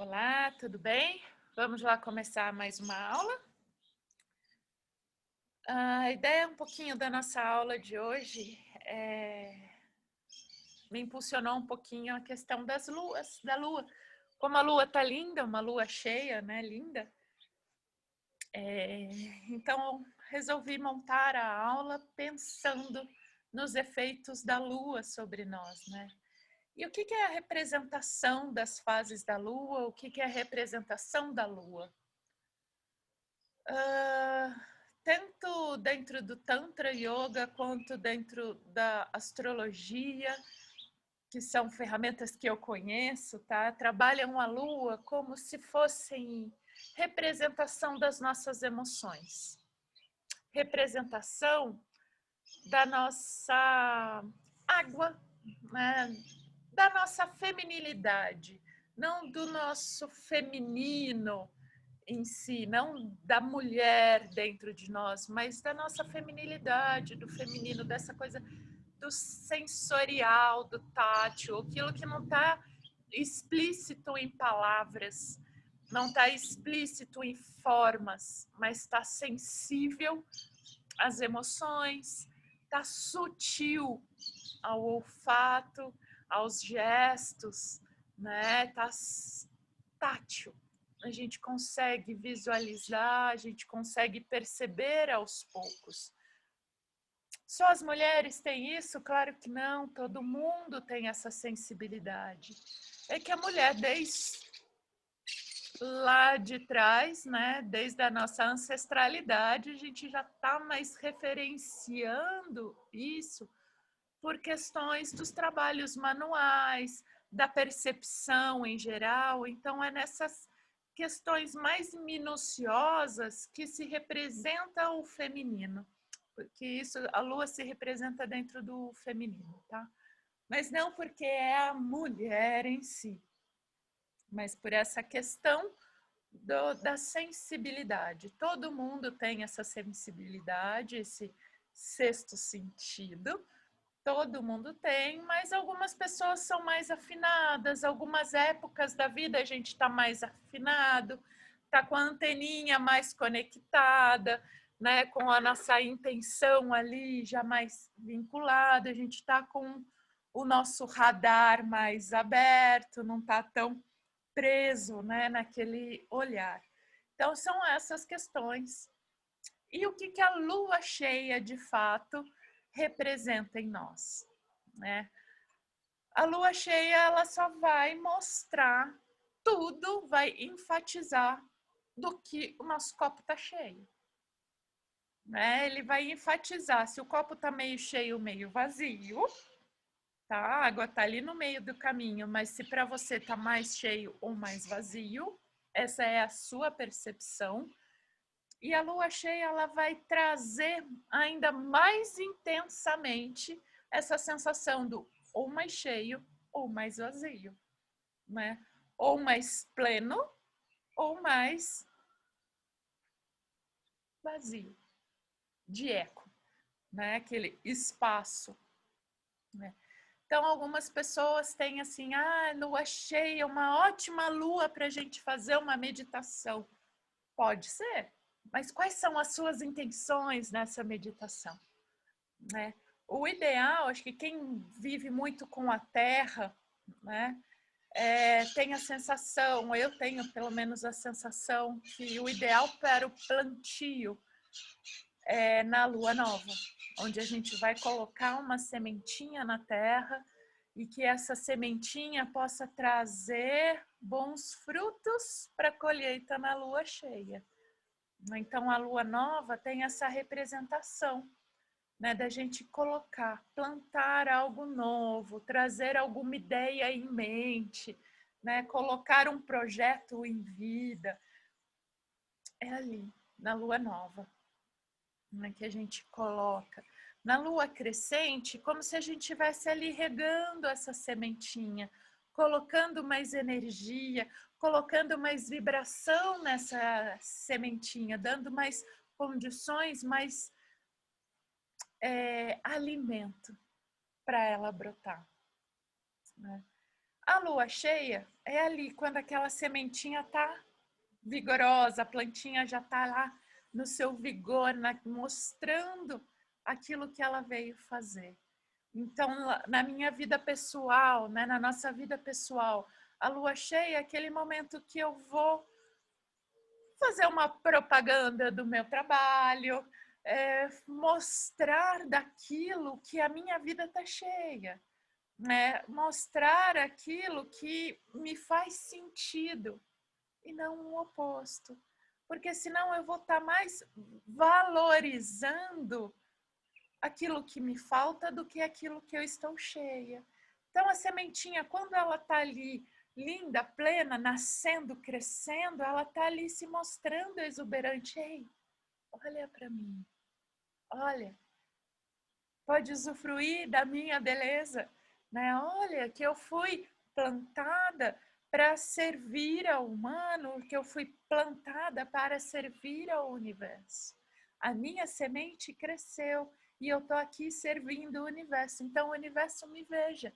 Olá, tudo bem? Vamos lá começar mais uma aula. A ideia um pouquinho da nossa aula de hoje me impulsionou um pouquinho a questão das luas, da lua. Como a lua tá linda, uma lua cheia, né, linda. Então resolvi montar a aula pensando nos efeitos da lua sobre nós, né? E o que é a representação das fases da lua? O que é a representação da lua? Tanto dentro do Tantra Yoga quanto dentro da astrologia, que são ferramentas que eu conheço, tá? Trabalham a lua como se fossem representação das nossas emoções, representação da nossa água, né? Da nossa feminilidade, não do nosso feminino em si, não da mulher dentro de nós, mas da nossa feminilidade, do feminino, dessa coisa do sensorial, do tátil, aquilo que não está explícito em palavras, não está explícito em formas, mas está sensível às emoções, está sutil ao olfato, aos gestos, né? Está tátil. A gente consegue visualizar, a gente consegue perceber aos poucos. Só as mulheres têm isso? Claro que não, todo mundo tem essa sensibilidade. É que a mulher, desde lá de trás, né, desde a nossa ancestralidade, a gente já está mais referenciando isso por questões dos trabalhos manuais, da percepção em geral. Então, é nessas questões mais minuciosas que se representa o feminino, porque isso, a lua se representa dentro do feminino, tá? Mas não porque é a mulher em si, mas por essa questão da sensibilidade. Todo mundo tem essa sensibilidade, esse sexto sentido, todo mundo tem, mas algumas pessoas são mais afinadas, algumas épocas da vida a gente está mais afinado, está com a anteninha mais conectada, né, com a nossa intenção ali já mais vinculada, a gente está com o nosso radar mais aberto, não está tão preso, né, naquele olhar. Então são essas questões. E o que a lua cheia de fato representa em nós, né? A lua cheia ela só vai mostrar tudo, vai enfatizar do que o nosso copo está cheio, né? Ele vai enfatizar se o copo está meio cheio, meio vazio, tá? A água está ali no meio do caminho, mas se para você está mais cheio ou mais vazio, essa é a sua percepção. E a lua cheia ela vai trazer ainda mais intensamente essa sensação do ou mais cheio ou mais vazio, né? Ou mais pleno ou mais vazio, de eco, né? Aquele espaço, né? Então, algumas pessoas têm assim, lua cheia, uma ótima lua para a gente fazer uma meditação. Pode ser, mas quais são as suas intenções nessa meditação? Né? O ideal, acho que quem vive muito com a terra, né, tem a sensação, eu tenho pelo menos a sensação que o ideal para o plantio é na lua nova, onde a gente vai colocar uma sementinha na terra e que essa sementinha possa trazer bons frutos para a colheita na lua cheia. Então, a lua nova tem essa representação, né, da gente colocar, plantar algo novo, trazer alguma ideia em mente, né, colocar um projeto em vida. É ali, na lua nova, né, que a gente coloca. Na lua crescente, como se a gente estivesse ali regando essa sementinha, colocando mais energia, colocando mais vibração nessa sementinha, dando mais condições, mais alimento para ela brotar, né? A lua cheia é ali, quando aquela sementinha tá vigorosa, a plantinha já tá lá no seu vigor, mostrando aquilo que ela veio fazer. Então, na minha vida pessoal, né, na nossa vida pessoal, a lua cheia é aquele momento que eu vou fazer uma propaganda do meu trabalho, mostrar daquilo que a minha vida está cheia, né? Mostrar aquilo que me faz sentido e não o oposto. Porque senão eu vou estar mais valorizando aquilo que me falta do que aquilo que eu estou cheia. Então a sementinha, quando ela está ali linda, plena, nascendo, crescendo, ela está ali se mostrando exuberante. Ei, olha para mim, olha, pode usufruir da minha beleza, né? Olha que eu fui plantada para servir ao humano, que eu fui plantada para servir ao universo. A minha semente cresceu e eu estou aqui servindo o universo. Então o universo me veja.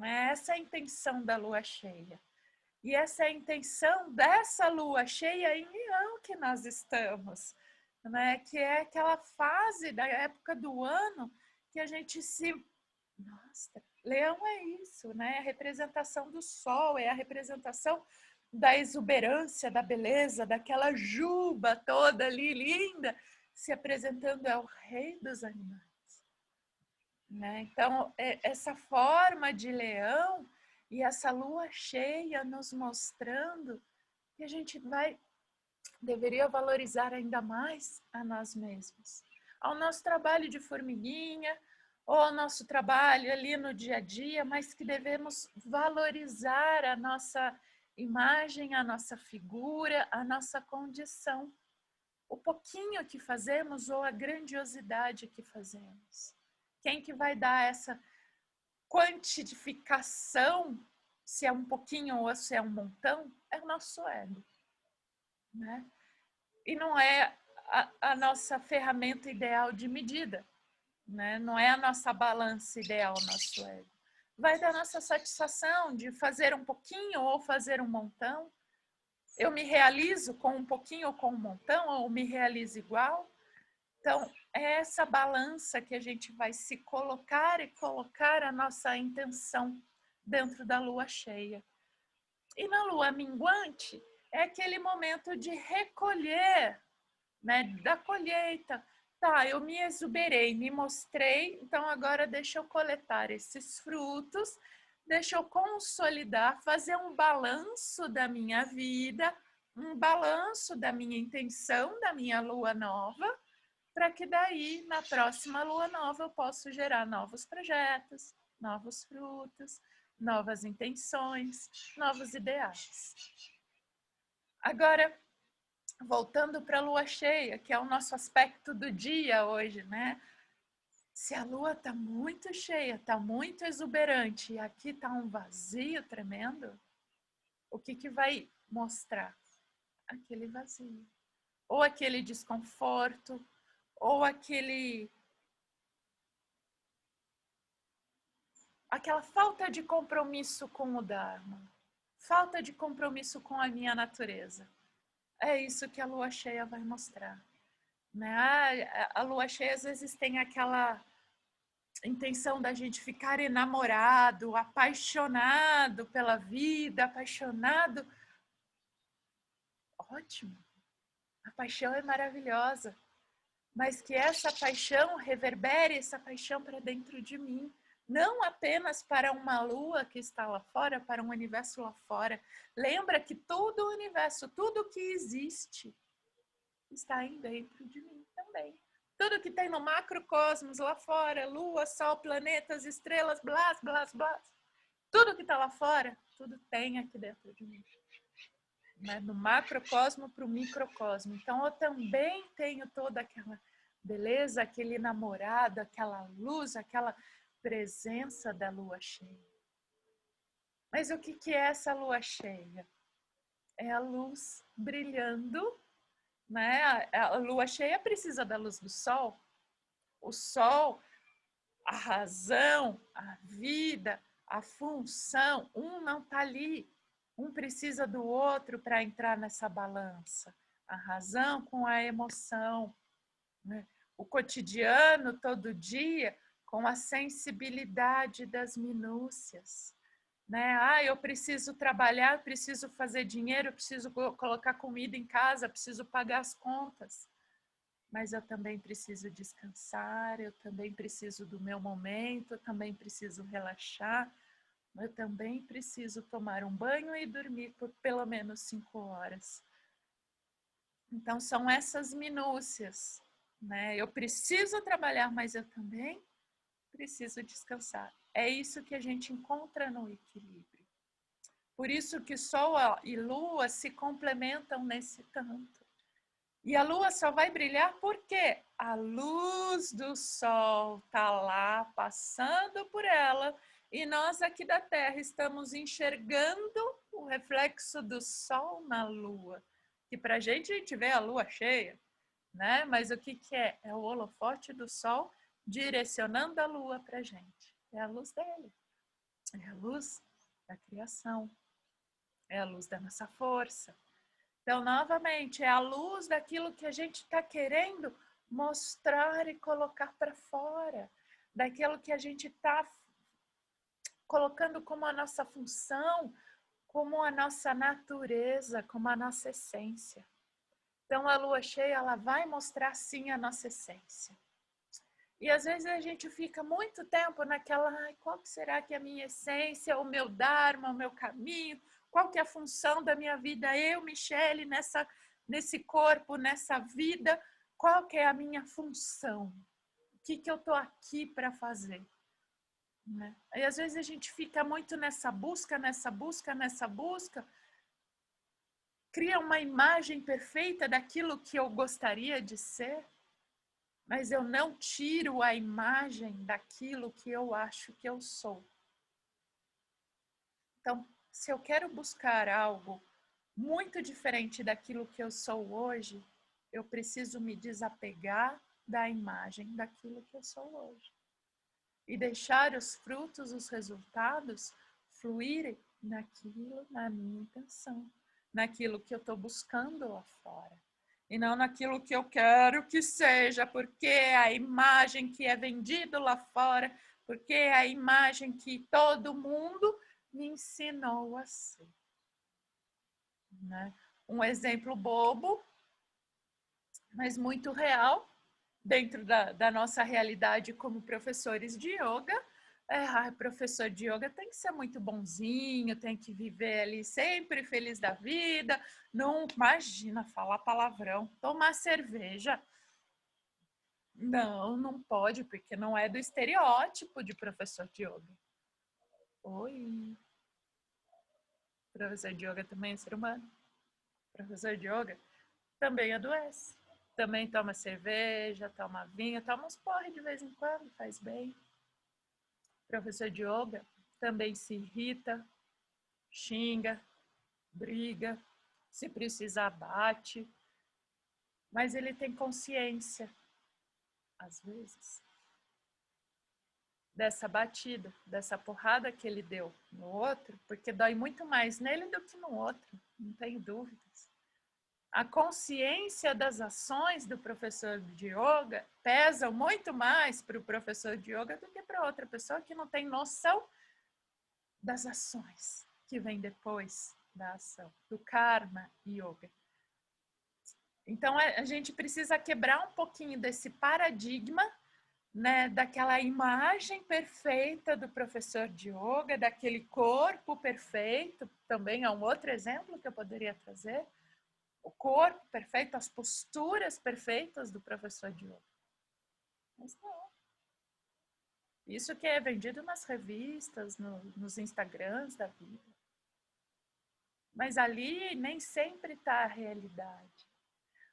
Essa é a intenção da lua cheia. E essa é a intenção dessa lua cheia em Leão que nós estamos, né? Que é aquela fase da época do ano que a gente se mostra. Leão é isso, né? A representação do sol, é a representação da exuberância, da beleza, daquela juba toda ali linda, se apresentando ao rei dos animais. Né? Então, essa forma de leão e essa lua cheia nos mostrando que a gente deveria valorizar ainda mais a nós mesmos, ao nosso trabalho de formiguinha, ou ao nosso trabalho ali no dia a dia, mas que devemos valorizar a nossa imagem, a nossa figura, a nossa condição, o pouquinho que fazemos ou a grandiosidade que fazemos. Quem que vai dar essa quantificação, se é um pouquinho ou se é um montão, é o nosso ego, né? E não é a nossa ferramenta ideal de medida, né? Não é a nossa balança ideal, nosso ego. Vai dar nossa satisfação de fazer um pouquinho ou fazer um montão. Eu me realizo com um pouquinho ou com um montão, ou me realizo igual. Então, é essa balança que a gente vai se colocar e colocar a nossa intenção dentro da lua cheia. E na lua minguante, é aquele momento de recolher, né, da colheita. Tá, eu me exuberei, me mostrei, então agora deixa eu coletar esses frutos, deixa eu consolidar, fazer um balanço da minha vida, um balanço da minha intenção, da minha lua nova, para que daí, na próxima lua nova, eu possa gerar novos projetos, novos frutos, novas intenções, novos ideais. Agora, voltando para a lua cheia, que é o nosso aspecto do dia hoje, né? Se a lua está muito cheia, está muito exuberante e aqui está um vazio tremendo, o que vai mostrar? Aquele vazio. Ou aquele desconforto, ou aquela falta de compromisso com o Dharma, falta de compromisso com a minha natureza. É isso que a lua cheia vai mostrar. Né? A lua cheia às vezes tem aquela intenção da gente ficar enamorado, apaixonado pela vida, apaixonado. Ótimo, a paixão é maravilhosa, mas que essa paixão reverbere essa paixão para dentro de mim, não apenas para uma lua que está lá fora, para um universo lá fora. Lembra que todo o universo, tudo que existe, está aí dentro de mim também. Tudo que tem no macrocosmos lá fora, lua, sol, planetas, estrelas, blá, blá, blá. Tudo que está lá fora, tudo tem aqui dentro de mim. Né? Do macrocosmo para o microcosmo. Então, eu também tenho toda aquela beleza, aquele namorado, aquela luz, aquela presença da lua cheia. Mas o que é essa lua cheia? É a luz brilhando, né? A lua cheia precisa da luz do sol. O sol, a razão, a vida, A função, um não está ali, um precisa do outro para entrar nessa balança. A razão com a emoção, né? O cotidiano, todo dia, com a sensibilidade das minúcias. Né? Ah, eu preciso trabalhar, preciso fazer dinheiro, preciso colocar comida em casa, preciso pagar as contas. Mas eu também preciso descansar, eu também preciso do meu momento, eu também preciso relaxar, eu também preciso tomar um banho e dormir por pelo menos 5 horas. Então, são essas minúcias, né? Eu preciso trabalhar, mas eu também preciso descansar. É isso que a gente encontra no equilíbrio. Por isso que Sol e Lua se complementam nesse tanto. E a Lua só vai brilhar porque a luz do Sol está lá, passando por ela, e nós aqui da Terra estamos enxergando o reflexo do Sol na Lua. Que para a gente vê a Lua cheia, né? Mas o que é? É o holofote do Sol direcionando a Lua para a gente. É a luz dele, é a luz da criação, é a luz da nossa força. Então, novamente, é a luz daquilo que a gente está querendo mostrar e colocar para fora, daquilo que a gente está colocando como a nossa função, como a nossa natureza, como a nossa essência. Então, a lua cheia, ela vai mostrar, sim, a nossa essência. E às vezes a gente fica muito tempo naquela, qual será que é a minha essência, o meu dharma, o meu caminho, qual que é a função da minha vida, eu, Michele, nesse corpo, nessa vida, qual que é a minha função? O que eu estou aqui para fazer? Né? E às vezes a gente fica muito nessa busca, cria uma imagem perfeita daquilo que eu gostaria de ser, mas eu não tiro a imagem daquilo que eu acho que eu sou. Então, se eu quero buscar algo muito diferente daquilo que eu sou hoje, eu preciso me desapegar da imagem daquilo que eu sou hoje. E deixar os frutos, os resultados fluírem naquilo, na minha intenção, naquilo que eu estou buscando lá fora. E não naquilo que eu quero que seja, porque é a imagem que é vendida lá fora, porque é a imagem que todo mundo me ensinou a ser. Né? Um exemplo bobo, mas muito real, dentro da nossa realidade como professores de yoga. Professor de yoga tem que ser muito bonzinho, tem que viver ali sempre feliz da vida, não imagina falar palavrão, tomar cerveja. Não, não pode, porque não é do estereótipo de professor de yoga. Oi. Professor de yoga também é ser humano. Professor de yoga também adoece. Também toma cerveja, toma vinho, toma uns porre de vez em quando, faz bem. Professor de yoga também se irrita, xinga, briga, se precisar bate, mas ele tem consciência, às vezes, dessa batida, dessa porrada que ele deu no outro, porque dói muito mais nele do que no outro, não tenho dúvidas. A consciência das ações do professor de yoga pesa muito mais para o professor de yoga do que para outra pessoa que não tem noção das ações que vem depois da ação, do karma yoga. Então, a gente precisa quebrar um pouquinho desse paradigma, né, daquela imagem perfeita do professor de yoga, daquele corpo perfeito, também é um outro exemplo que eu poderia trazer, o corpo perfeito, as posturas perfeitas do professor de yoga. Mas não. Isso que é vendido nas revistas, nos Instagrams da vida. Mas ali nem sempre está a realidade.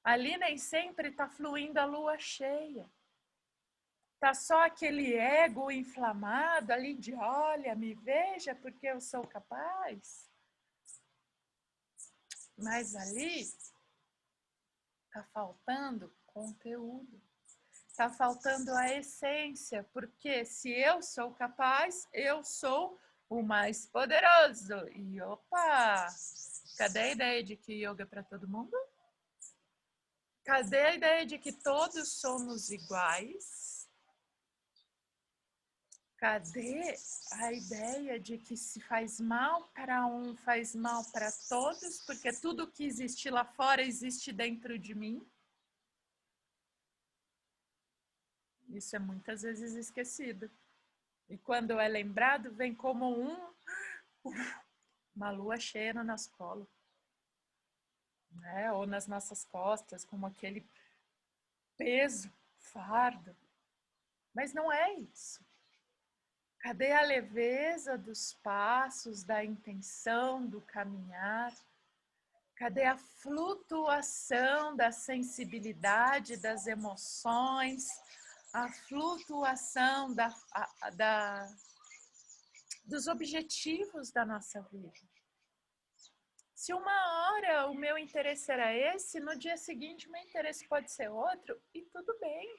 Ali nem sempre está fluindo a lua cheia. Está só aquele ego inflamado ali de olha, me veja porque eu sou capaz. Mas ali está faltando conteúdo. Está faltando a essência, porque se eu sou capaz, eu sou o mais poderoso. E opa! Cadê a ideia de que yoga é para todo mundo? Cadê a ideia de que todos somos iguais? Cadê a ideia de que se faz mal para um, faz mal para todos, porque tudo que existe lá fora existe dentro de mim? Isso é muitas vezes esquecido. E quando é lembrado, vem como uma lua cheia no nosso colo, né? Ou nas nossas costas, como aquele peso, fardo. Mas não é isso. Cadê a leveza dos passos, da intenção, do caminhar? Cadê a flutuação da sensibilidade, das emoções, a flutuação dos objetivos da nossa vida? Se uma hora o meu interesse era esse, no dia seguinte o meu interesse pode ser outro, e tudo bem.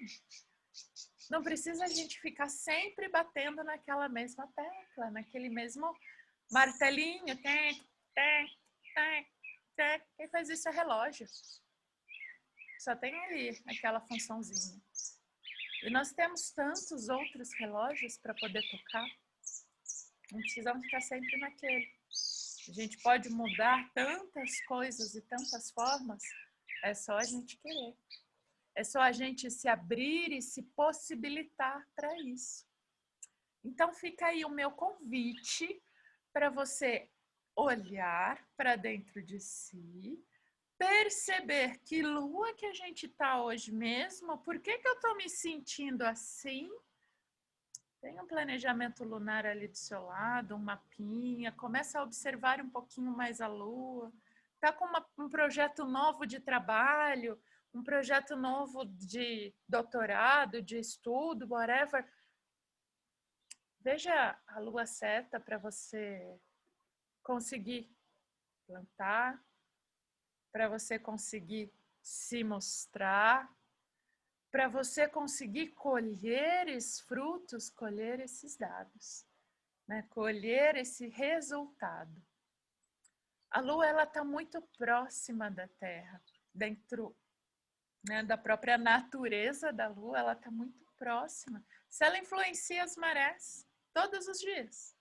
Não precisa a gente ficar sempre batendo naquela mesma tecla, naquele mesmo martelinho. Quem faz isso é relógio. Só tem ali aquela funçãozinha. E nós temos tantos outros relógios para poder tocar. Não precisamos ficar sempre naquele. A gente pode mudar tantas coisas e tantas formas. É só a gente querer. É só a gente se abrir e se possibilitar para isso. Então fica aí o meu convite para você olhar para dentro de si, perceber que lua que a gente está hoje mesmo, por que eu estou me sentindo assim? Tem um planejamento lunar ali do seu lado, um mapinha, começa a observar um pouquinho mais a lua. Está com um projeto novo de trabalho, um projeto novo de doutorado, de estudo, whatever. Veja a lua certa para você conseguir plantar, para você conseguir se mostrar, para você conseguir colher esses frutos, colher esses dados, né? Colher esse resultado. A Lua ela está muito próxima da Terra, dentro, né, da própria natureza da Lua, ela está muito próxima. Se ela influencia as marés todos os dias,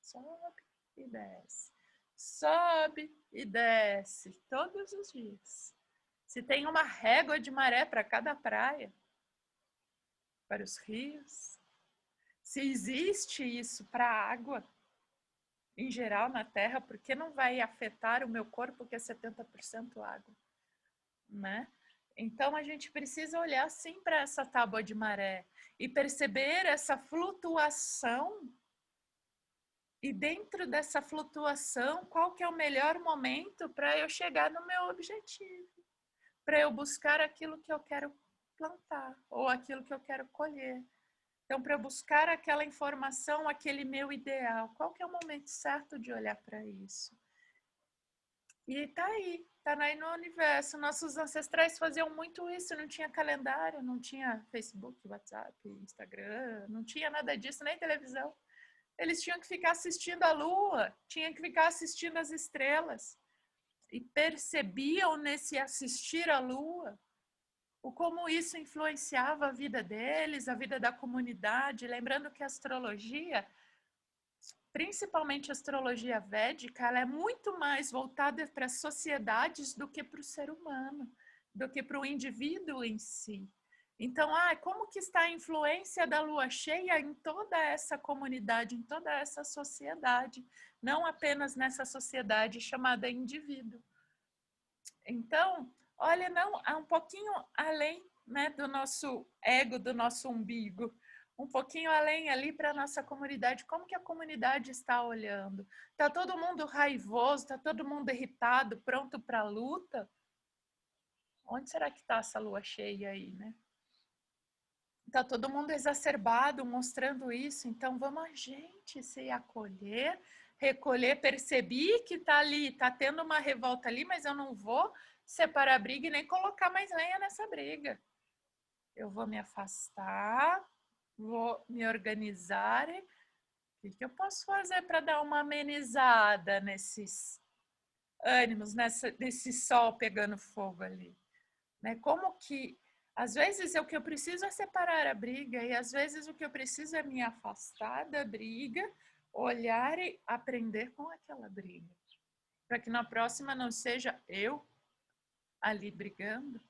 sobe e desce, sobe e desce todos os dias. Se tem uma régua de maré para cada praia, para os rios, se existe isso para a água, em geral na Terra, por que não vai afetar o meu corpo que é 70% água, né? Então a gente precisa olhar sim para essa tábua de maré e perceber essa flutuação. E dentro dessa flutuação, qual que é o melhor momento para eu chegar no meu objetivo? Para eu buscar aquilo que eu quero plantar ou aquilo que eu quero colher. Então, para buscar aquela informação, aquele meu ideal, qual que é o momento certo de olhar para isso? E tá aí no universo. Nossos ancestrais faziam muito isso, não tinha calendário, não tinha Facebook, WhatsApp, Instagram, não tinha nada disso, nem televisão. Eles tinham que ficar assistindo a lua, tinham que ficar assistindo as estrelas. E percebiam nesse assistir a lua o como isso influenciava a vida deles, a vida da comunidade. Lembrando que a astrologia, principalmente a astrologia védica, ela é muito mais voltada para as sociedades do que para o ser humano, do que para o indivíduo em si. Então, como que está a influência da lua cheia em toda essa comunidade, em toda essa sociedade, não apenas nessa sociedade chamada indivíduo. Então, olha, não, um pouquinho além, né, do nosso ego, do nosso umbigo, um pouquinho além ali para a nossa comunidade. Como que a comunidade está olhando? Está todo mundo raivoso, está todo mundo irritado, pronto para a luta? Onde será que está essa lua cheia aí, né? Está todo mundo exacerbado, mostrando isso. Então, vamos a gente se acolher, recolher. Percebi que está ali, está tendo uma revolta ali, mas eu não vou separar a briga e nem colocar mais lenha nessa briga. Eu vou me afastar, vou me organizar O que eu posso fazer para dar uma amenizada nesses ânimos, nesse sol pegando fogo ali? Né? Como que, às vezes, o que eu preciso é separar a briga, e às vezes o que eu preciso é me afastar da briga, olhar e aprender com aquela briga. Para que na próxima não seja eu ali brigando.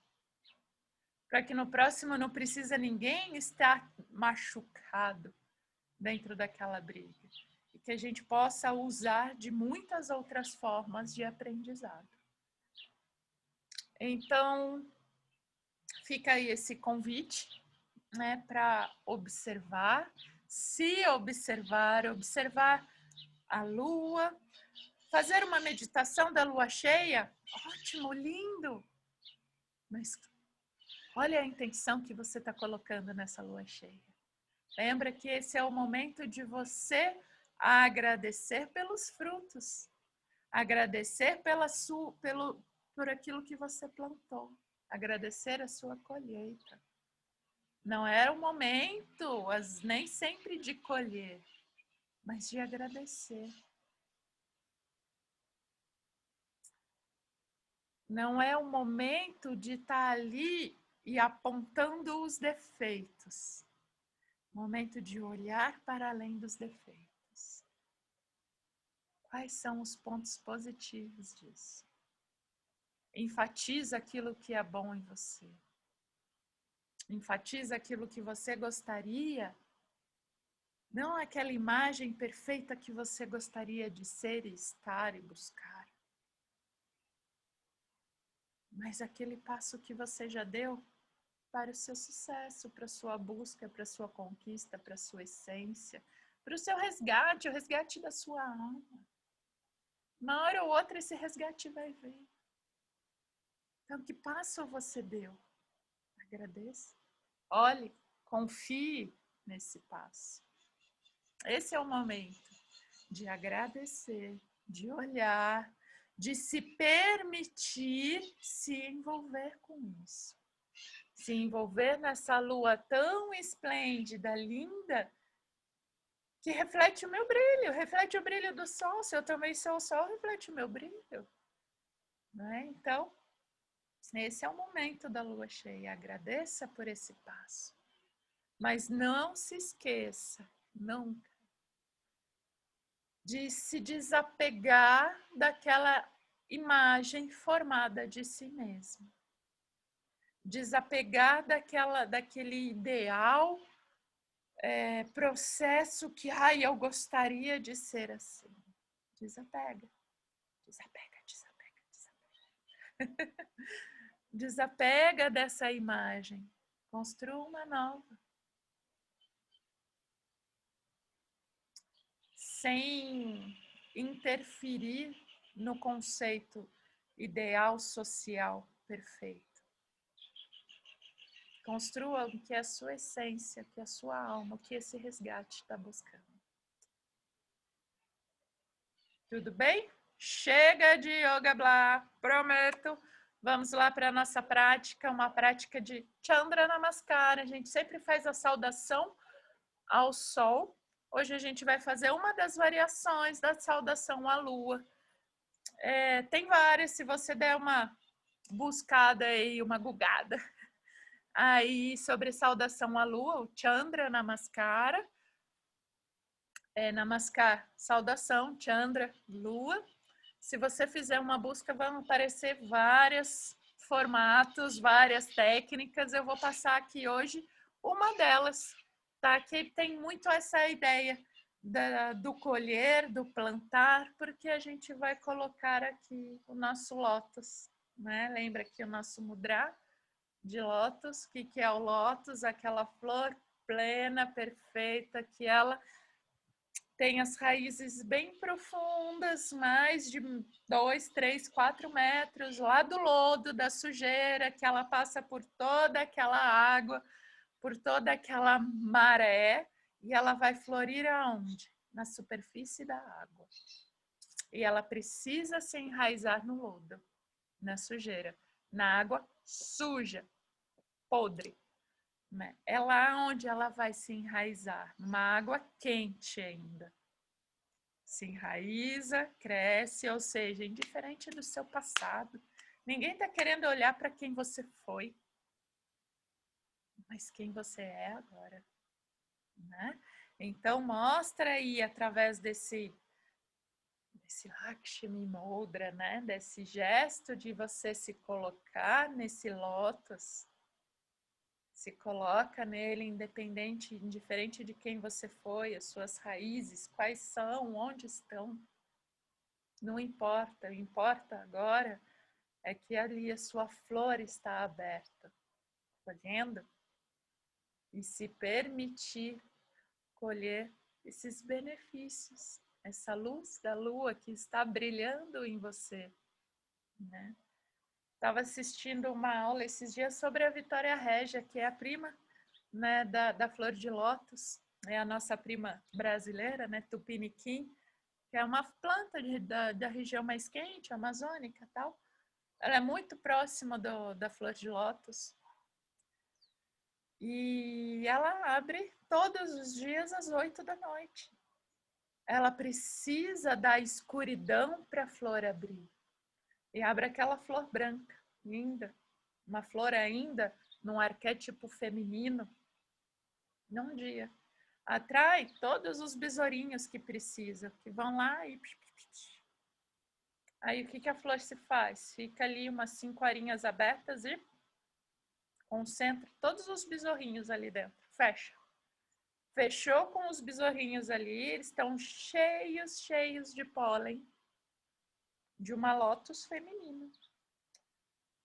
Para que no próximo não precisa ninguém estar machucado dentro daquela briga. E que a gente possa usar de muitas outras formas de aprendizado. Então, fica aí esse convite, né, para observar, se observar, observar a lua, fazer uma meditação da lua cheia, ótimo, lindo, mas olha a intenção que você está colocando nessa lua cheia. Lembra que esse é o momento de você agradecer pelos frutos, agradecer por aquilo que você plantou, agradecer a sua colheita. Não era o momento, nem sempre de colher, mas de agradecer. Não é o momento de estar ali e apontando os defeitos. Momento de olhar para além dos defeitos. Quais são os pontos positivos disso? Enfatiza aquilo que é bom em você. Enfatiza aquilo que você gostaria. Não aquela imagem perfeita que você gostaria de ser e estar e buscar. Mas aquele passo que você já deu para o seu sucesso, para a sua busca, para a sua conquista, para a sua essência, para o seu resgate, o resgate da sua alma. Uma hora ou outra esse resgate vai vir. Então, que passo você deu? Agradeça. Olhe, confie nesse passo. Esse é o momento de agradecer, de olhar, de se permitir se envolver com isso. Se envolver nessa lua tão esplêndida, linda, que reflete o meu brilho, reflete o brilho do sol. Se eu também sou o sol, reflete o meu brilho. Né? Então, esse é o momento da lua cheia. Agradeça por esse passo. Mas não se esqueça, nunca, de se desapegar daquela imagem formada de si mesmo. Desapegar daquele ideal, processo que eu gostaria de ser assim. Desapega, desapega, desapega, desapega. Desapega dessa imagem. Construa uma nova. Sem interferir no conceito ideal social perfeito. Construa o que é a sua essência, o que é a sua alma, o que esse resgate está buscando. Tudo bem? Chega de yoga blá, prometo. Vamos lá para a nossa prática, uma prática de Chandra Namaskara. A gente sempre faz a saudação ao sol. Hoje a gente vai fazer uma das variações da saudação à lua. Tem várias, se você der uma buscada aí, uma gugada aí sobre saudação à lua, o Chandra Namaskara. Namaskar, saudação, Chandra, lua. Se você fizer uma busca, vão aparecer vários formatos, várias técnicas. Eu vou passar aqui hoje uma delas, tá? Que tem muito essa ideia do colher, do plantar, porque a gente vai colocar aqui o nosso lótus, né? Lembra aqui o nosso mudra de lótus? O que é o lótus? Aquela flor plena, perfeita, que ela tem as raízes bem profundas, mais de 2, 3, 4 metros, lá do lodo, da sujeira, que ela passa por toda aquela água, por toda aquela maré, e ela vai florir aonde? Na superfície da água. E ela precisa se enraizar no lodo, na sujeira, na água suja, podre. É lá onde ela vai se enraizar, numa água quente ainda. se enraiza, cresce, ou seja, indiferente do seu passado. Ninguém está querendo olhar para quem você foi, mas quem você é agora, né? Então, mostra aí, através desse Lakshmi Mudra, né? Desse gesto de você se colocar nesse lótus, se coloca nele independente, indiferente de quem você foi, as suas raízes, quais são, onde estão. Não importa, o que importa agora é que ali a sua flor está aberta, colhendo, e se permitir colher esses benefícios, essa luz da lua que está brilhando em você, né? Estava assistindo uma aula esses dias sobre a Vitória Régia, que é a prima, né, da flor de lótus, é a nossa prima brasileira, né, Tupiniquim, que é uma planta da região mais quente, amazônica e tal. Ela é muito próxima da flor de lótus. E ela abre todos os dias às 8 da noite. Ela precisa da escuridão para a flor abrir. E abre aquela flor branca, linda. Uma flor ainda num arquétipo feminino. Num dia. Atrai todos os besourinhos que precisam, que vão lá e... Aí o que a flor se faz? Fica ali umas 5 horinhas abertas e concentra todos os besorrinhos ali dentro. Fecha. Fechou com os besorrinhos ali, eles estão cheios, cheios de pólen de uma lótus feminina.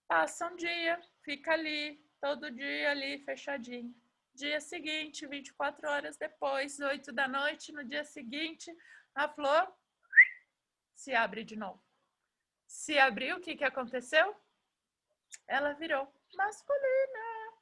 Passa um dia, fica ali, todo dia ali, fechadinho. Dia seguinte, 24 horas depois, 8 da noite, no dia seguinte, a flor se abre de novo. Se abriu, o que aconteceu? Ela virou masculina.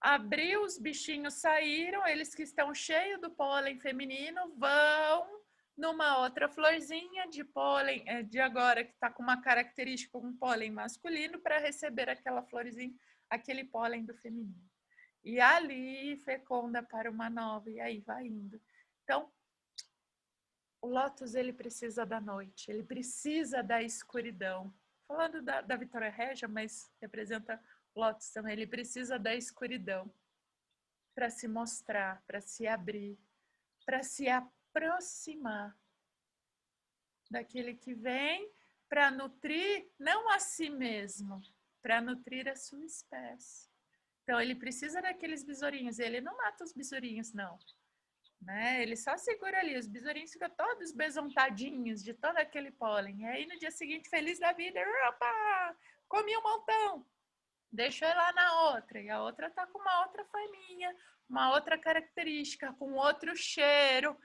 Abriu, os bichinhos saíram, eles que estão cheios do pólen feminino vão numa outra florzinha de pólen, de agora que está com uma característica, um pólen masculino, para receber aquela florzinha, aquele pólen do feminino. E ali fecunda para uma nova, e aí vai indo. Então, o lótus, ele precisa da noite, ele precisa da escuridão. Falando da Vitória Régia, mas representa o lótus também, ele precisa da escuridão para se mostrar, para se abrir, para se aproximar daquele que vem para nutrir não a si mesmo, para nutrir a sua espécie. Então, ele precisa daqueles besourinhos, ele não mata os besourinhos, não. Né? Ele só segura ali, os besourinhos ficam todos besontadinhos de todo aquele pólen. E aí, no dia seguinte, feliz da vida, opa, comi um montão. Deixa eu ir lá na outra, e a outra tá com uma outra forminha, uma outra característica, com outro cheiro,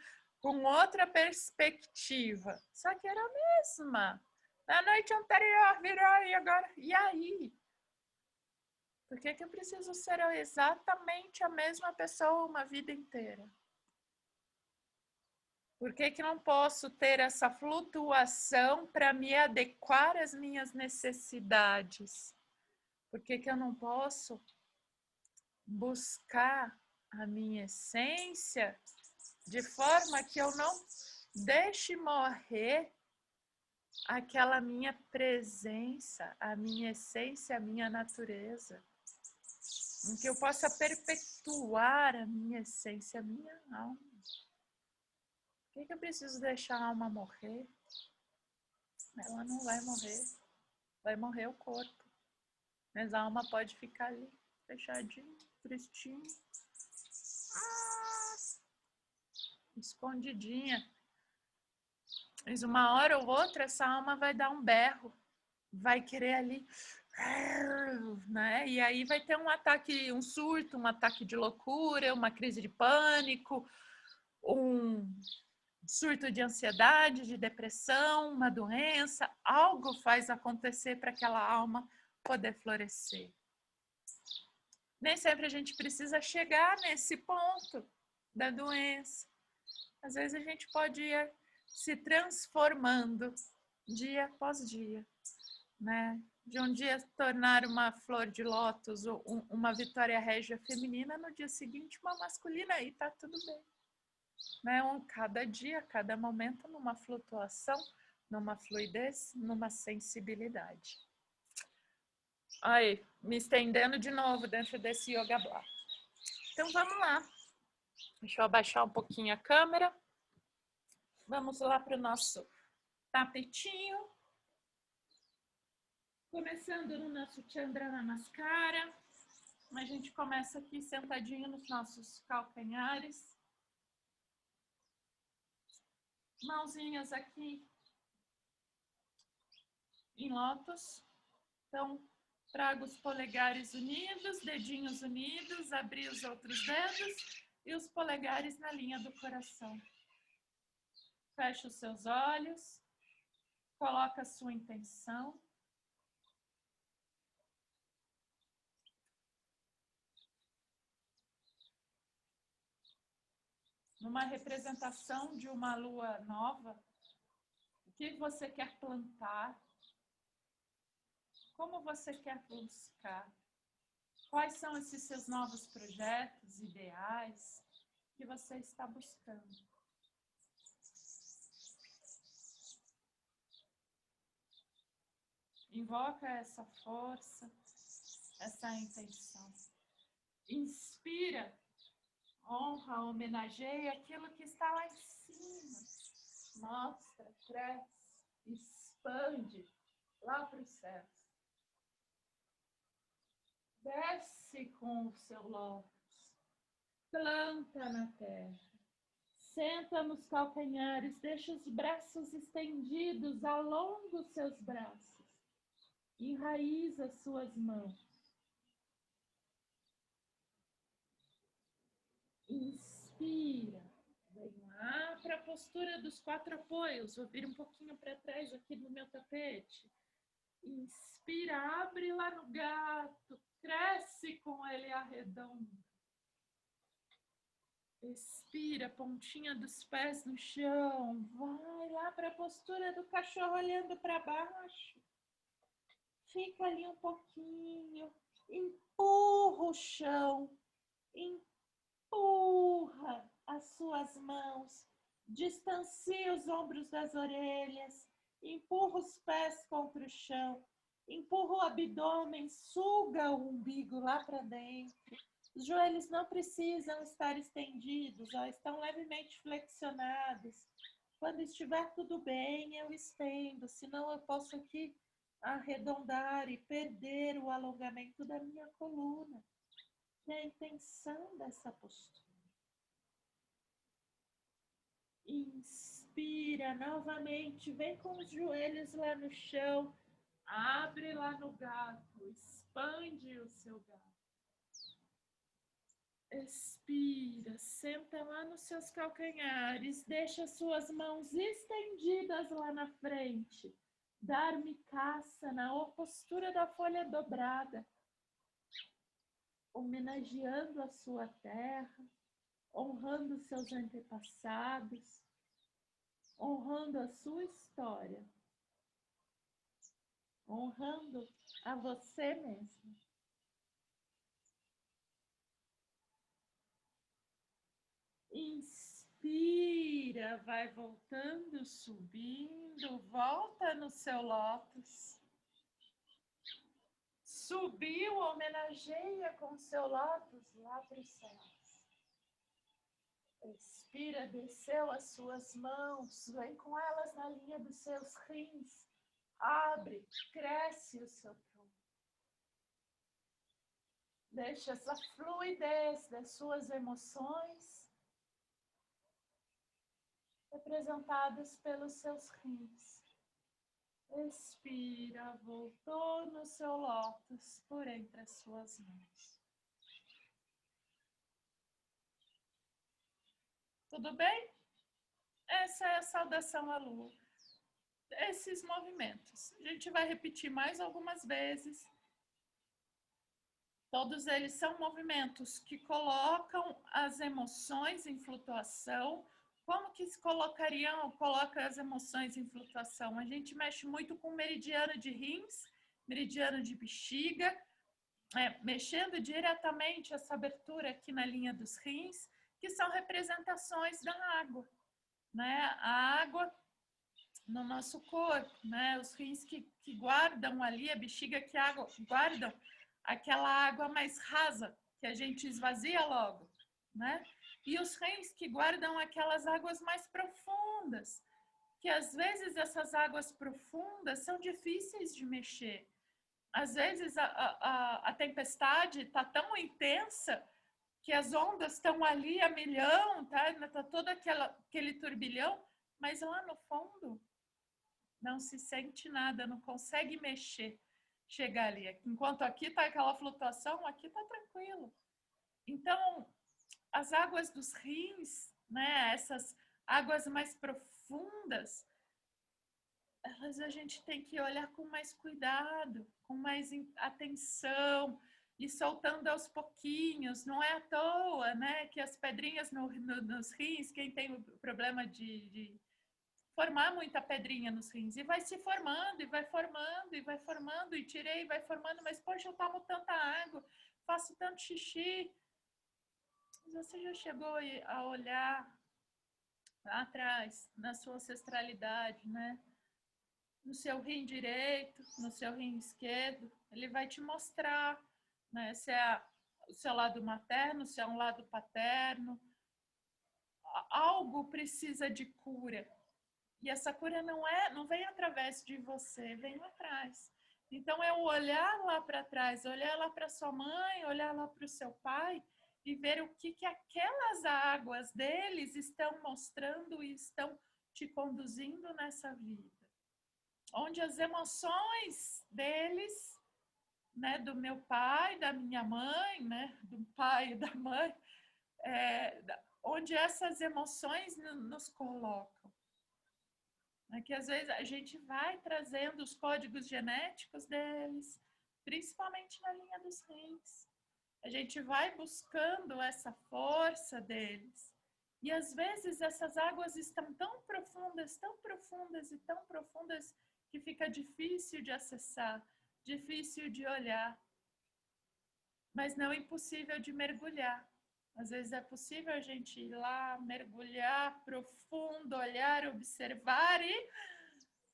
com outra perspectiva. Só que era a mesma. Na noite anterior virou e agora. E aí? Por que eu preciso ser exatamente a mesma pessoa uma vida inteira? Por que não posso ter essa flutuação para me adequar às minhas necessidades? Por que eu não posso buscar a minha essência de forma que eu não deixe morrer aquela minha presença, a minha essência, a minha natureza, em que eu possa perpetuar a minha essência, a minha alma. Por que eu preciso deixar a alma morrer? Ela não vai morrer, vai morrer o corpo, mas a alma pode ficar ali, fechadinho, tristinho, escondidinha. Mas uma hora ou outra essa alma vai dar um berro, vai querer ali, né? E aí vai ter um ataque, um surto, um ataque de loucura, uma crise de pânico, um surto de ansiedade, de depressão, uma doença, algo faz acontecer para aquela alma poder florescer. Nem sempre a gente precisa chegar nesse ponto da doença. Às vezes a gente pode ir se transformando dia após dia, né? De um dia tornar uma flor de lótus ou uma Vitória Régia feminina, no dia seguinte uma masculina, e tá tudo bem. né? Cada dia, cada momento, numa flutuação, numa fluidez, numa sensibilidade. Aí, me estendendo de novo dentro desse Yoga Blah. Então, vamos lá. Deixa eu abaixar um pouquinho a câmera. Vamos lá para o nosso tapetinho. Começando no nosso Chandra Namaskara. A gente começa aqui sentadinho nos nossos calcanhares. Mãozinhas aqui em lótus. Então, trago os polegares unidos, dedinhos unidos, abri os outros dedos e os polegares na linha do coração. Feche os seus olhos, coloca a sua intenção. Numa representação de uma lua nova, o que você quer plantar? Como você quer buscar? Quais são esses seus novos projetos, ideais que você está buscando? Invoca essa força, essa intenção. Inspira, honra, homenageia aquilo que está lá em cima. Mostra, cresce, expande lá para os céus. Desce com o seu lótus, planta na terra, senta nos calcanhares, deixa os braços estendidos, alonga os seus braços, enraiza as suas mãos. Inspira, vem lá para a postura dos 4 apoios, vou vir um pouquinho para trás aqui no meu tapete. Inspira, abre lá no gato, cresce com ele arredondo. Expira, pontinha dos pés no chão, vai lá para a postura do cachorro olhando para baixo. Fica ali um pouquinho, empurra o chão, empurra as suas mãos, distancia os ombros das orelhas, empurra os pés contra o chão, empurra o abdômen, suga o umbigo lá para dentro. Os joelhos não precisam estar estendidos, ó, estão levemente flexionados. Quando estiver tudo bem, eu estendo, senão eu posso aqui arredondar e perder o alongamento da minha coluna. Que é a intenção dessa postura. Inspira novamente, vem com os joelhos lá no chão, abre lá no gato, expande o seu gato. Expira, senta lá nos seus calcanhares, deixa suas mãos estendidas lá na frente. Dharmikasana, ou postura da folha dobrada, homenageando a sua terra, honrando seus antepassados, honrando a sua história, honrando a você mesmo. Inspira, vai voltando, subindo, volta no seu lótus. Subiu, homenageia com o seu lótus lá para os céus. Expira, desceu as suas mãos, vem com elas na linha dos seus rins. Abre, cresce o seu tronco. Deixa essa fluidez das suas emoções representadas pelos seus rins. Expira, voltou no seu lótus por entre as suas mãos. Tudo bem? Essa é a saudação à lua. Esses movimentos. A gente vai repetir mais algumas vezes. Todos eles são movimentos que colocam as emoções em flutuação. Como que se coloca as emoções em flutuação? A gente mexe muito com meridiano de rins, meridiano de bexiga, mexendo diretamente essa abertura aqui na linha dos rins, que são representações da água, né? A água no nosso corpo, né? Os rins que guardam ali, a bexiga que guardam aquela água mais rasa, que a gente esvazia logo, né? E os rins que guardam aquelas águas mais profundas, que às vezes essas águas profundas são difíceis de mexer. Às vezes a tempestade está tão intensa que as ondas estão ali a milhão, tá todo aquele turbilhão, mas lá no fundo não se sente nada, não consegue mexer, chegar ali. Enquanto aqui está aquela flutuação, aqui está tranquilo. Então, as águas dos rins, né, essas águas mais profundas, elas a gente tem que olhar com mais cuidado, com mais atenção, e soltando aos pouquinhos. Não é à toa, né, que as pedrinhas nos rins, quem tem o problema de formar muita pedrinha nos rins, e vai se formando, e vai formando, e vai formando, e tirei, e vai formando, mas poxa, eu tomo tanta água, faço tanto xixi. Você já chegou a olhar lá atrás, na sua ancestralidade, né? No seu rim direito, no seu rim esquerdo, ele vai te mostrar, né, se é o seu lado materno, se é um lado paterno. Algo precisa de cura. E essa cura não vem através de você, vem lá atrás. Então, é o olhar lá para trás, olhar lá para sua mãe, olhar lá para o seu pai e ver o que aquelas águas deles estão mostrando e estão te conduzindo nessa vida. Onde as emoções deles, né, do meu pai, da minha mãe, né, do pai e da mãe, onde essas emoções nos colocam. É que às vezes a gente vai trazendo os códigos genéticos deles, principalmente na linha dos rins. A gente vai buscando essa força deles. E às vezes essas águas estão tão profundas e tão profundas que fica difícil de acessar, difícil de olhar, mas não impossível de mergulhar. Às vezes é possível a gente ir lá, mergulhar profundo, olhar, observar e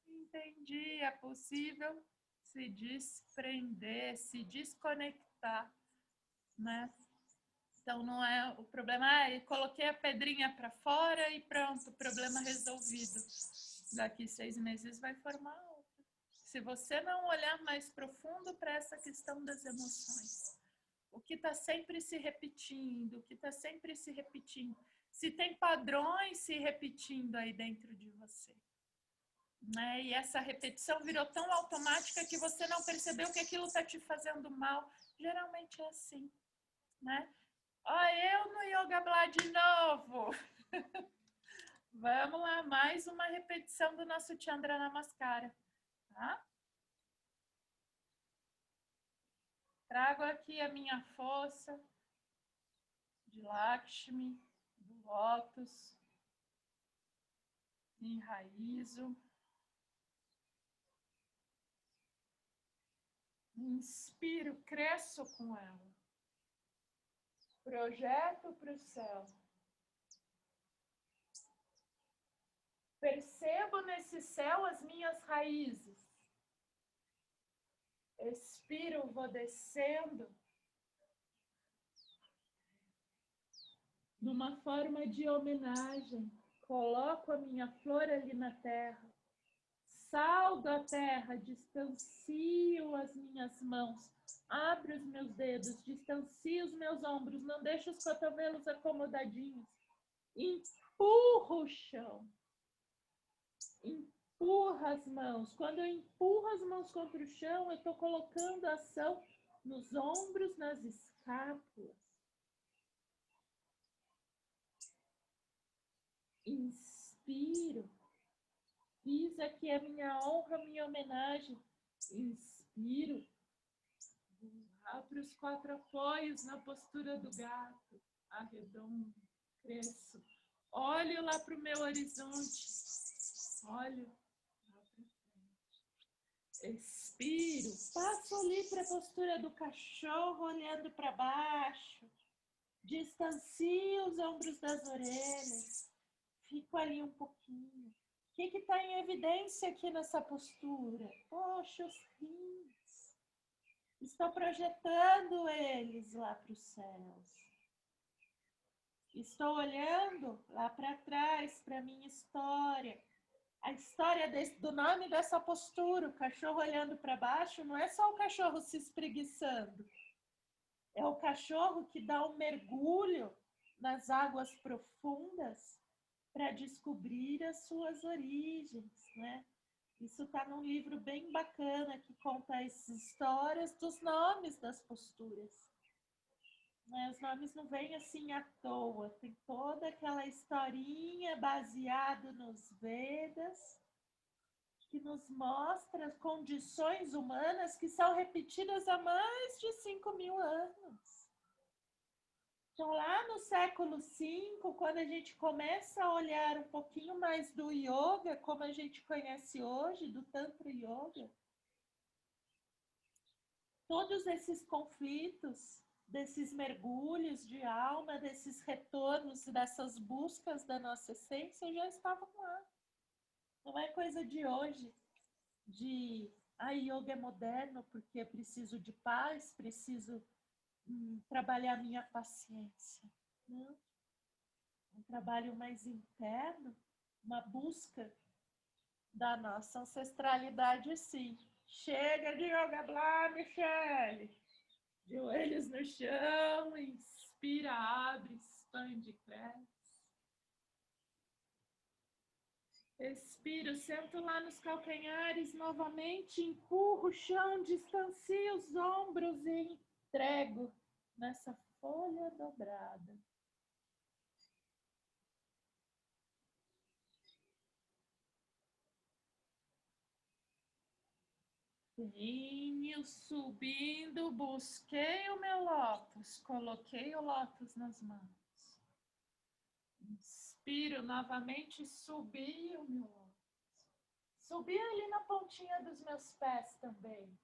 entendi, é possível se desprender, se desconectar, né? Então não é o problema, eu coloquei a pedrinha para fora e pronto, problema resolvido. Daqui 6 meses vai formar outra. Se você não olhar mais profundo para essa questão das emoções, o que está sempre se repetindo, o que está sempre se repetindo, se tem padrões se repetindo aí dentro de você, né? E essa repetição virou tão automática que você não percebeu que aquilo está te fazendo mal. Geralmente é assim, né? Ó, eu no Yoga Blá de novo. Vamos lá, mais uma repetição do nosso Chandra Namaskara, tá? Trago aqui a minha força de Lakshmi, do Lótus, enraizo. Inspiro, cresço com ela. Projeto para o céu. Percebo nesse céu as minhas raízes. Expiro, vou descendo. Numa forma de homenagem, coloco a minha flor ali na terra. Salgo a terra, distancio as minhas mãos, abro os meus dedos, distancio os meus ombros, não deixo os cotovelos acomodadinhos. Empurro o chão. Empurra as mãos. Quando eu empurro as mãos contra o chão, eu estou colocando a ação nos ombros, nas escápulas. Inspiro. Fiz aqui a minha honra, a minha homenagem. Inspiro. Abro os 4 apoios na postura do gato. Arredondo. Cresço. Olho lá para o meu horizonte. Olho lá para frente. Expiro. Passo ali para a postura do cachorro, olhando para baixo. Distancio os ombros das orelhas. Fico ali um pouquinho. O que está em evidência aqui nessa postura? Poxa, os rins. Estou projetando eles lá para os céus. Estou olhando lá para trás, para a minha história. A história do nome dessa postura, o cachorro olhando para baixo, não é só o cachorro se espreguiçando. É o cachorro que dá um mergulho nas águas profundas para descobrir as suas origens, né? Isso está num livro bem bacana que conta as histórias dos nomes das posturas. Os nomes não vêm assim à toa, tem toda aquela historinha baseada nos Vedas, que nos mostra as condições humanas que são repetidas há mais de 5.000 anos. Então, lá no século V, quando a gente começa a olhar um pouquinho mais do yoga, como a gente conhece hoje, do Tantra Yoga, todos esses conflitos, desses mergulhos de alma, desses retornos, dessas buscas da nossa essência já estavam lá. Não é coisa de hoje, de yoga é moderno porque preciso de paz, preciso trabalhar minha paciência. Não. Um trabalho mais interno, uma busca da nossa ancestralidade, sim. Chega de yoga blá, Michele! Joelhos no chão, inspira, abre, expande, cresce. Expiro, sento lá nos calcanhares novamente, empurro o chão, distancio os ombros e entrego nessa folha dobrada. Venho subindo, busquei o meu lótus, coloquei o lótus nas mãos. Inspiro novamente, subi o meu lótus. Subi ali na pontinha dos meus pés também.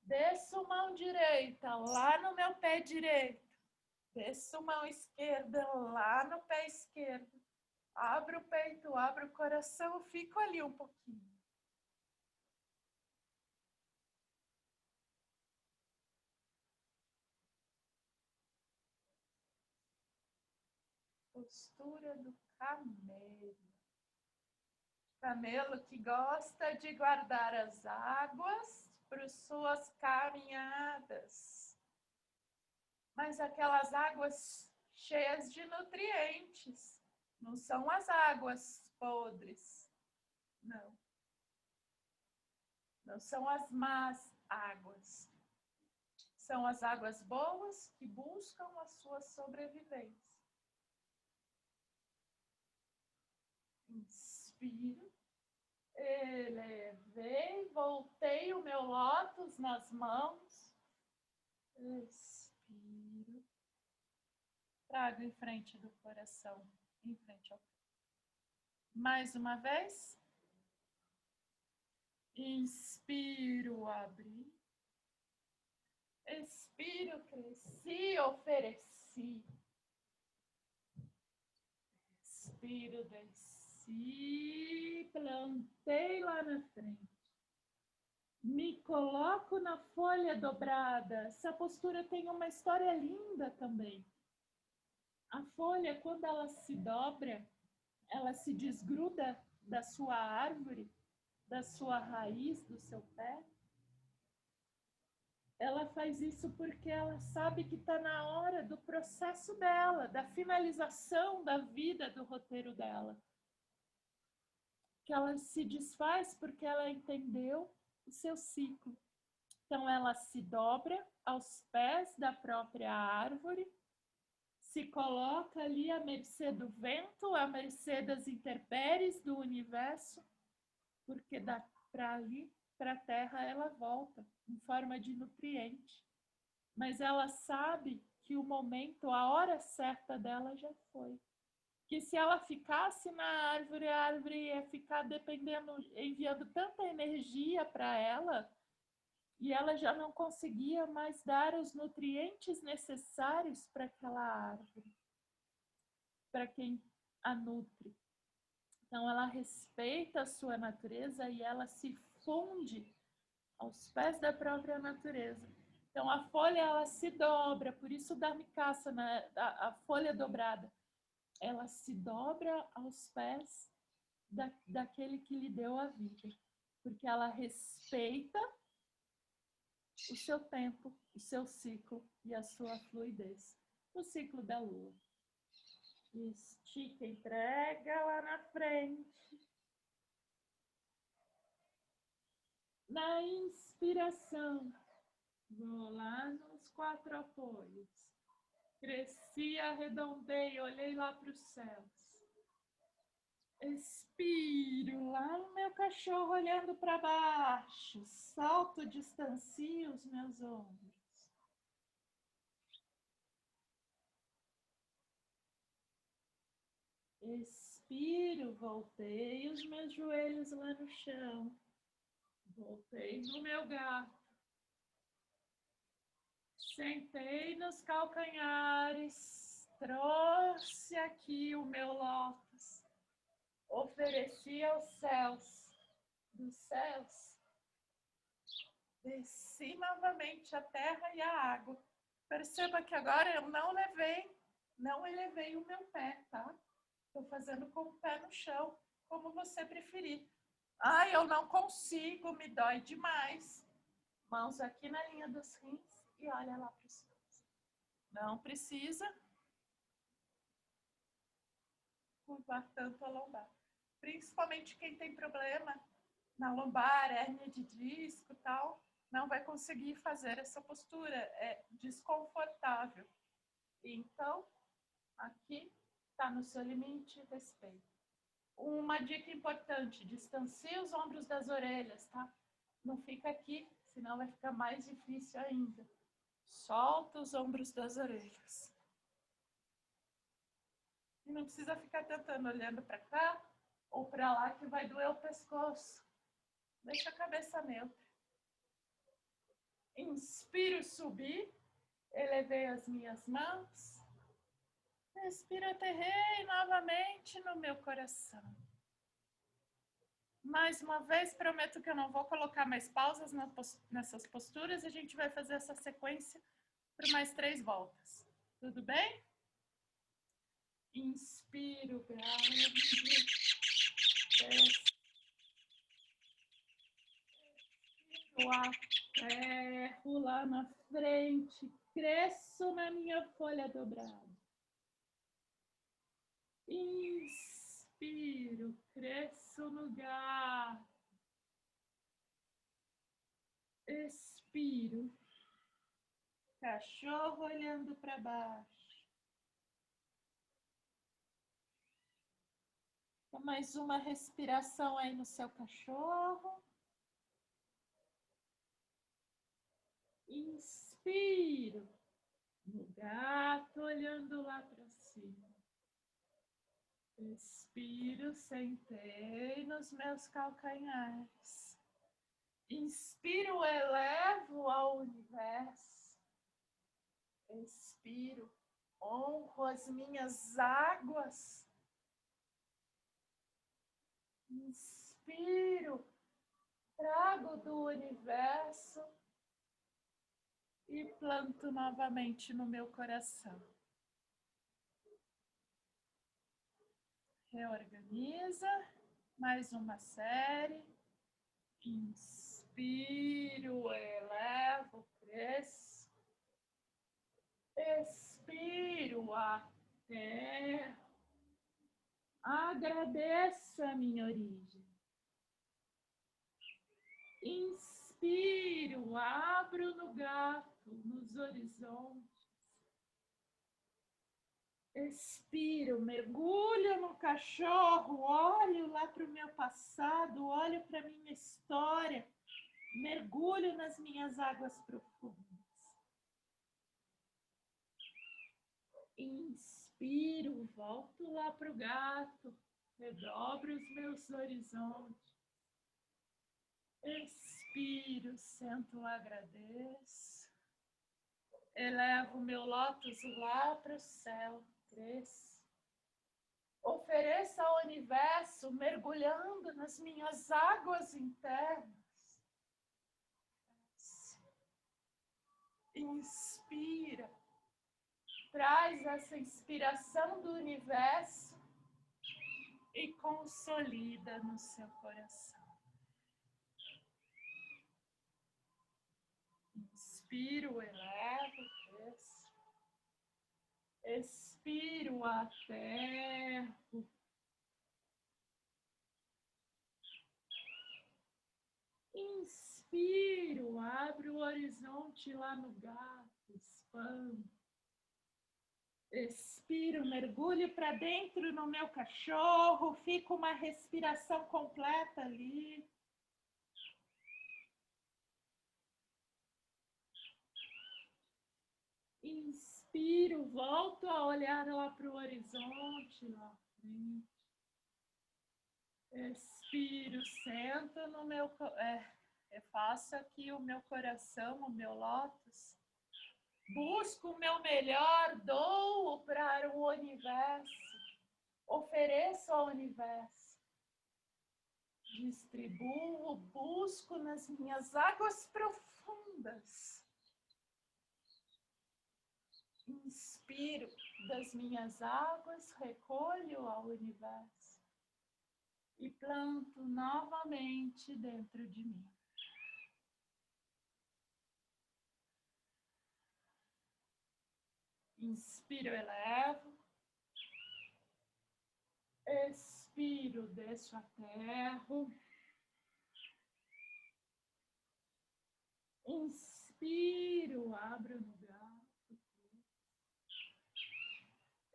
Desço mão direita, lá no meu pé direito. Desço mão esquerda, lá no pé esquerdo. Abro o peito, abro o coração, fico ali um pouquinho. Postura do camelo. Camelo que gosta de guardar as águas para suas caminhadas. Mas aquelas águas cheias de nutrientes. Não são as águas podres. Não. Não são as más águas. São as águas boas que buscam a sua sobrevivência. Inspiro. Elevei, voltei o meu lótus nas mãos. Expiro. Trago em frente do coração, em frente ao peito. Mais uma vez. Inspiro, abri. Expiro, cresci, ofereci. Expiro, desci, plantei lá na frente. Me coloco na folha dobrada. Essa postura tem uma história linda também. A folha, quando ela se dobra, ela se desgruda da sua árvore, da sua raiz, do seu pé. Ela faz isso porque ela sabe que está na hora do processo dela, da finalização da vida, do roteiro dela. Que ela se desfaz porque ela entendeu o seu ciclo. Então, ela se dobra aos pés da própria árvore, se coloca ali à mercê do vento, à mercê das intempéries do universo, porque para ali, para a terra, ela volta em forma de nutriente. Mas ela sabe que o momento, a hora certa dela já foi. Que se ela ficasse na árvore, a árvore ia ficar dependendo, enviando tanta energia para ela, E ela já não conseguia mais dar os nutrientes necessários para aquela árvore, para quem a nutre. Então, ela respeita a sua natureza e ela se funde aos pés da própria natureza. Então, a folha, ela se dobra, por isso dá micaça, né? A folha dobrada. Ela se dobra aos pés daquele que lhe deu a vida, porque ela respeita o seu tempo, o seu ciclo e a sua fluidez. O ciclo da lua. Estica, entrega lá na frente. Na inspiração, vou lá nos 4 apoios. Cresci, arredondei, olhei lá para os céus. Expiro lá no meu cachorro olhando para baixo. Salto, distancio os meus ombros. Expiro, voltei os meus joelhos lá no chão. Voltei no meu gato. Sentei nos calcanhares. Trouxe aqui o meu lótus. Ofereci aos céus. Dos céus, desci novamente a terra e a água. Perceba que agora eu não elevei o meu pé, tá? Estou fazendo com o pé no chão, como você preferir. Ah, eu não consigo, me dói demais. Mãos aqui na linha dos rins e olha lá para os céus. Não precisa curvar tanto a lombar. Principalmente quem tem problema na lombar, hérnia de disco e tal, não vai conseguir fazer essa postura, é desconfortável. Então, aqui está no seu limite, respeito. Uma dica importante, distancie os ombros das orelhas, tá? Não fica aqui, senão vai ficar mais difícil ainda. Solta os ombros das orelhas. E não precisa ficar tentando olhando para cá ou para lá que vai doer o pescoço. Deixa a cabeça neutra. Inspiro, subir. Elevei as minhas mãos. Respiro, aterrei novamente no meu coração. Mais uma vez, prometo que eu não vou colocar mais pausas nessas posturas. A gente vai fazer essa sequência por mais 3 voltas. Tudo bem? Inspiro, grande. Expiro, aterro lá na frente. Cresço na minha folha dobrada. Inspiro, cresço no gato. Expiro. Cachorro olhando para baixo. Mais uma respiração aí no seu cachorro. Inspiro. No gato olhando lá para cima. Expiro, sentei nos meus calcanhares. Inspiro, elevo ao universo. Expiro, honro as minhas águas. Inspiro, trago do universo e planto novamente no meu coração. Reorganiza, mais uma série. Inspiro, elevo, cresço. Expiro, até. Agradeço a minha origem. Inspiro, abro no gato, nos horizontes. Expiro, mergulho no cachorro, olho lá para o meu passado, olho para a minha história, mergulho nas minhas águas profundas. Inspiro, volto lá para o gato, redobro os meus horizontes. Expiro, Inspiro, sento, agradeço. Elevo meu lótus lá para o céu. 3. Ofereço ao universo, mergulhando nas minhas águas internas. Inspira. Traz essa inspiração do universo e consolida no seu coração. Inspiro, elevo, desço. Expiro, aterro. Inspiro, abre o horizonte lá no gato, expando. Expiro, mergulho para dentro no meu cachorro, fica uma respiração completa ali. Inspiro, volto a olhar lá para o horizonte, lá à frente. Expiro, sento no meu... faço aqui o meu coração, o meu lótus. Busco o meu melhor, dou para o universo. Ofereço ao universo. Distribuo, busco nas minhas águas profundas. Inspiro das minhas águas, recolho ao universo e planto novamente dentro de mim. Inspiro, elevo. Expiro, desço, aterro. Inspiro, abro no gato.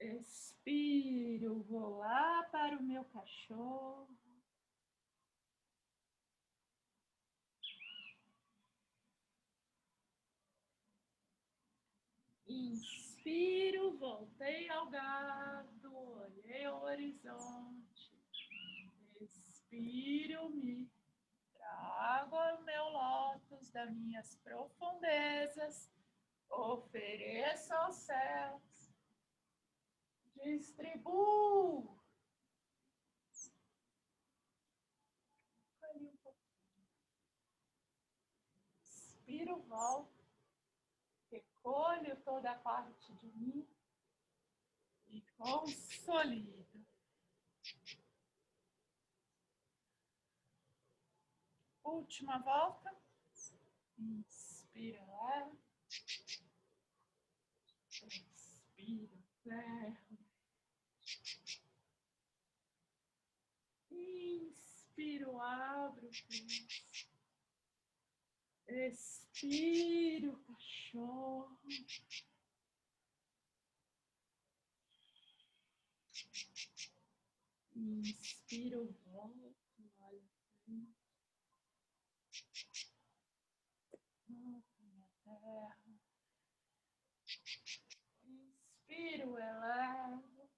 Expiro, vou lá para o meu cachorro. Inspiro, voltei ao gato, olhei ao horizonte. Expiro, me trago ao meu lótus das minhas profundezas. Ofereço aos céus. Distribuo. Inspiro, volto. Recolho toda a parte de mim e consolido. Última volta. Inspira, leva. Expira, ferro. Inspiro, abro. Expiro, cachorro. Inspiro, volto, olha aqui. Volto minha terra. Inspiro, elevo.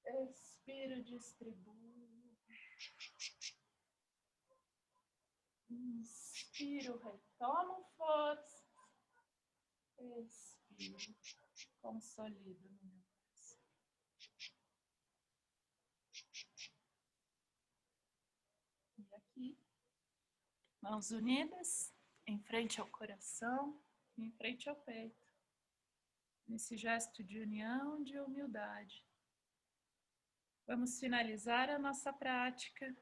Expiro, distribuo. Inspiro, retomo força. Expiro, consolido no meu coração. E aqui, mãos unidas, em frente ao coração, em frente ao peito. Nesse gesto de união, de humildade. Vamos finalizar a nossa prática,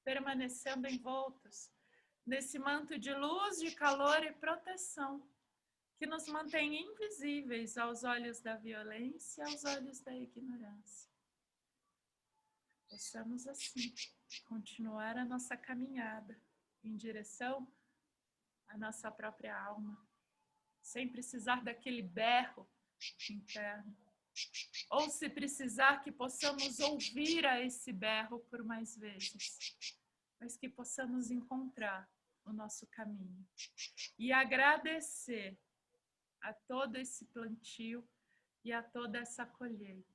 permanecendo envoltos nesse manto de luz, de calor e proteção, que nos mantém invisíveis aos olhos da violência e aos olhos da ignorância. Possamos assim continuar a nossa caminhada em direção à nossa própria alma, sem precisar daquele berro interno. Ou se precisar que possamos ouvir a esse berro por mais vezes, mas que possamos encontrar o nosso caminho e agradecer a todo esse plantio e a toda essa colheita.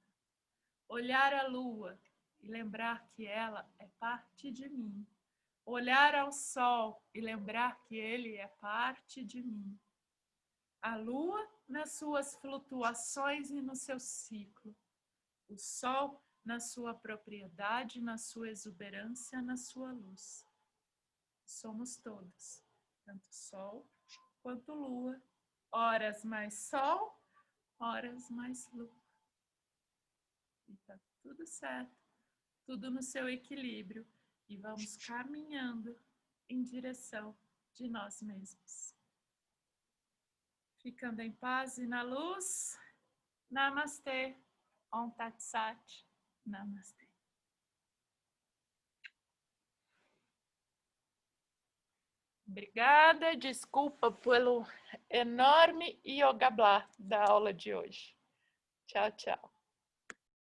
Olhar a lua e lembrar que ela é parte de mim. olhar ao sol e lembrar que ele é parte de mim. A lua nas suas flutuações e no seu ciclo. O sol na sua propriedade, na sua exuberância, na sua luz. Somos todos, tanto sol quanto lua, horas mais sol, horas mais lua. E tá tudo certo, tudo no seu equilíbrio. E vamos caminhando em direção de nós mesmos. Ficando em paz e na luz. Namastê. Om Tat Sat. Namastê. Obrigada, desculpa pelo enorme yoga blá da aula de hoje. Tchau, tchau.